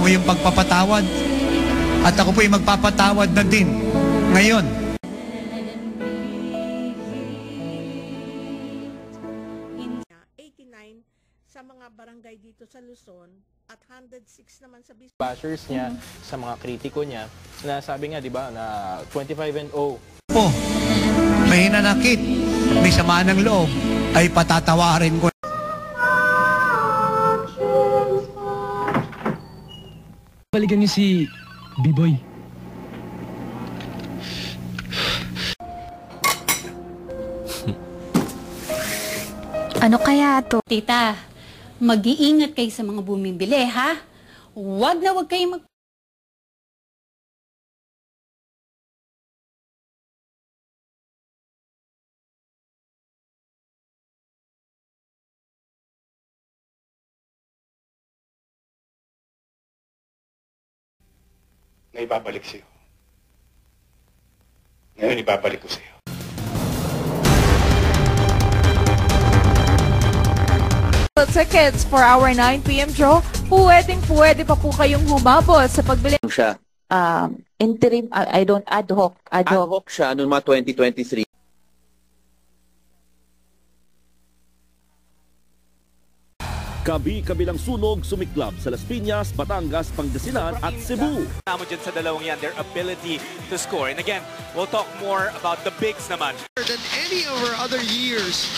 yung pagpapatawad. At ako po'y magpapatawad na din ngayon. Sa mga barangay dito sa Luzon at 106 naman sa bashers niya, sa mga kritiko niya, na sabi nga, di ba, na 25 and 0. Po, may hinanakit, may sama ng loob, ay patatawarin ko. Balikan niyo si B-Boy. Ano kaya to? Tita, mag-iingat kayo sa mga bumibili, ha? Huwag na huwag kayo na ibabalik sa'yo. Ngayon, ibabalik ko sa'yo. Tickets for our 9 p.m. draw, pwede pa po kayong humabol sa pagbili. Siya. Interim, I don't, ad hoc. Ad hoc siya noong mga 2023. Kabi-kabilang sunog sumiklab sa Las Piñas, Batangas, Pangasinan at Cebu. Tama dyan sa dalawang yan, their ability to score. And again, we'll talk more about the bigs naman. Than any of our other years,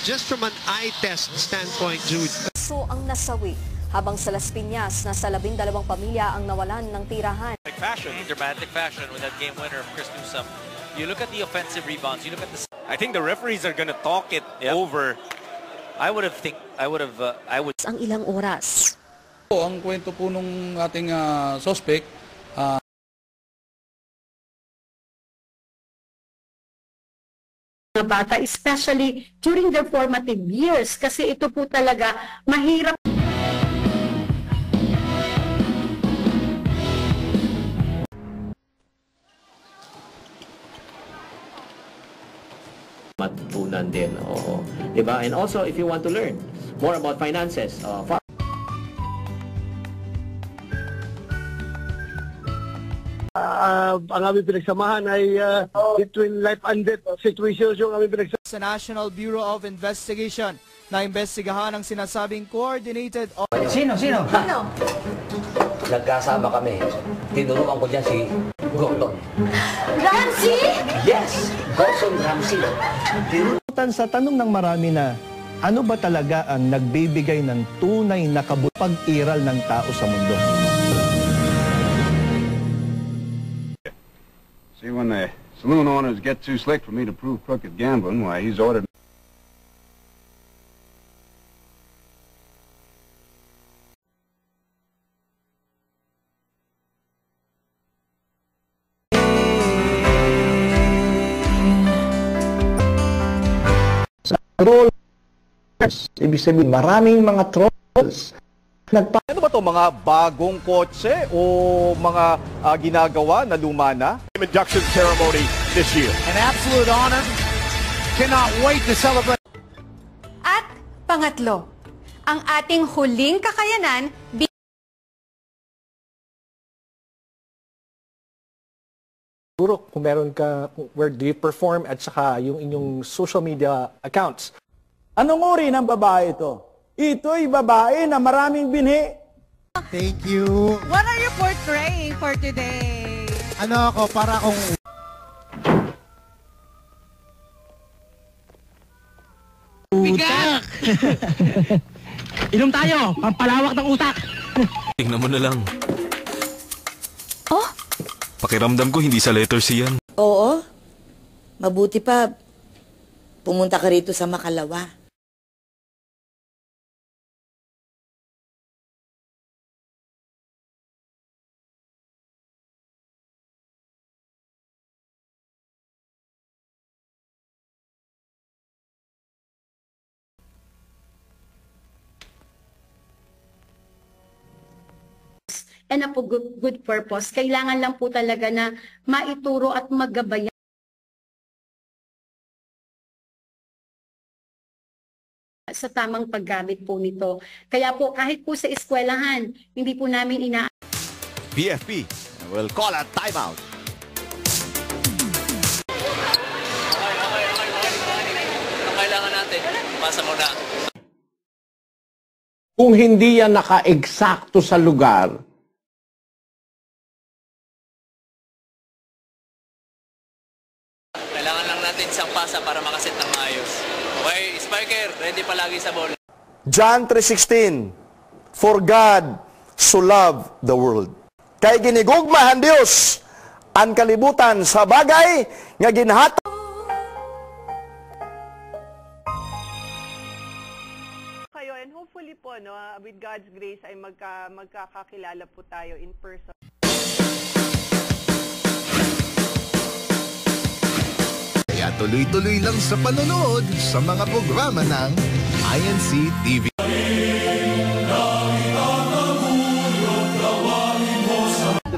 just from an eye test standpoint, Jude. So ang nasawi, habang sa Las Piñas, nasa 12 pamilya ang nawalan ng tirahan. Dramatic fashion with that game winner of Chris Newsome. You look at the offensive rebounds, you look at the... I think the referees are gonna talk it over. I would. Ang ilang oras. Ang kwento po nung ating suspect, mga bata, especially during their formative years, kasi ito po talaga mahirap. Matutunan din, oo. Diba? And also, if you want to learn more about finances, ang aming pinagsamahan ay between life and death situations yung aming pinagsamahan. Sa National Bureau of Investigation na imbestigahan ang sinasabing coordinated... Sino? Nagkasama kami. Tinuruan ko dyan si Gordon. Ramsey? Yes! Gordon Ramsey. Sa tanong ng marami na, ano ba talaga ang nagbibigay ng tunay na pag-iral ng tao sa mundo? See, when the saloon owners get too slick for me to prove crooked gambling, why, he's ordered... Trollers. Ibig sabihin, maraming mga trolls. Ano ba ito? Mga bagong kotse o mga ginagawa na luma na? Induction ceremony this year. An absolute honor. Cannot wait to celebrate. At pangatlo, ang ating huling kakayanan Siguro kung meron ka, where do you perform at saka yung inyong social media accounts. Anong uri ng babae ito? Ito'y babae na maraming binhi. Thank you. What are you portraying for today? Ano ako, para akong... Utak! Inom tayo, pampalawak ng utak. Tingnan mo na lang. Oh? Pakiramdam ko hindi sa letter C yan. Oo. Mabuti pa, pumunta ka rito sa Makalawa. And po good purpose. Kailangan lang po talaga na maituro at magabayan sa tamang paggamit po nito. Kaya po kahit po sa eskwelahan, hindi po namin PFP will call a timeout. Anong kailangan natin? Pasa muna. Kung hindi yan naka-eksakto sa lugar, Kailangan lang natin isang pasa para makaset ng maayos. Okay, Spiker, ready palagi sa bola. John 3:16, For God so loved the world. Kay ginigugmahan Dios ang kalibutan sa bagay nga ginhatag kayo, and hopefully po, no, with God's grace ay magkakakilala po tayo in person. Kaya tuloy-tuloy lang sa panonood sa mga programa ng INC TV.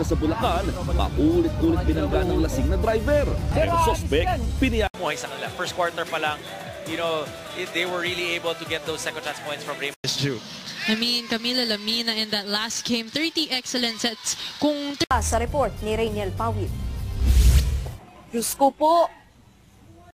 Sa Bulacan, paulit-ulit binangga ng lasing na driver. Pero suspect, piniyak. Sa kanila. First quarter pa lang, you know, they were really able to get those second chance points from Raymond. I mean, Camila Lamina in that last game, 30 excellent sets. Kung Sa report ni Rainiel Pawid. Diyos ko po,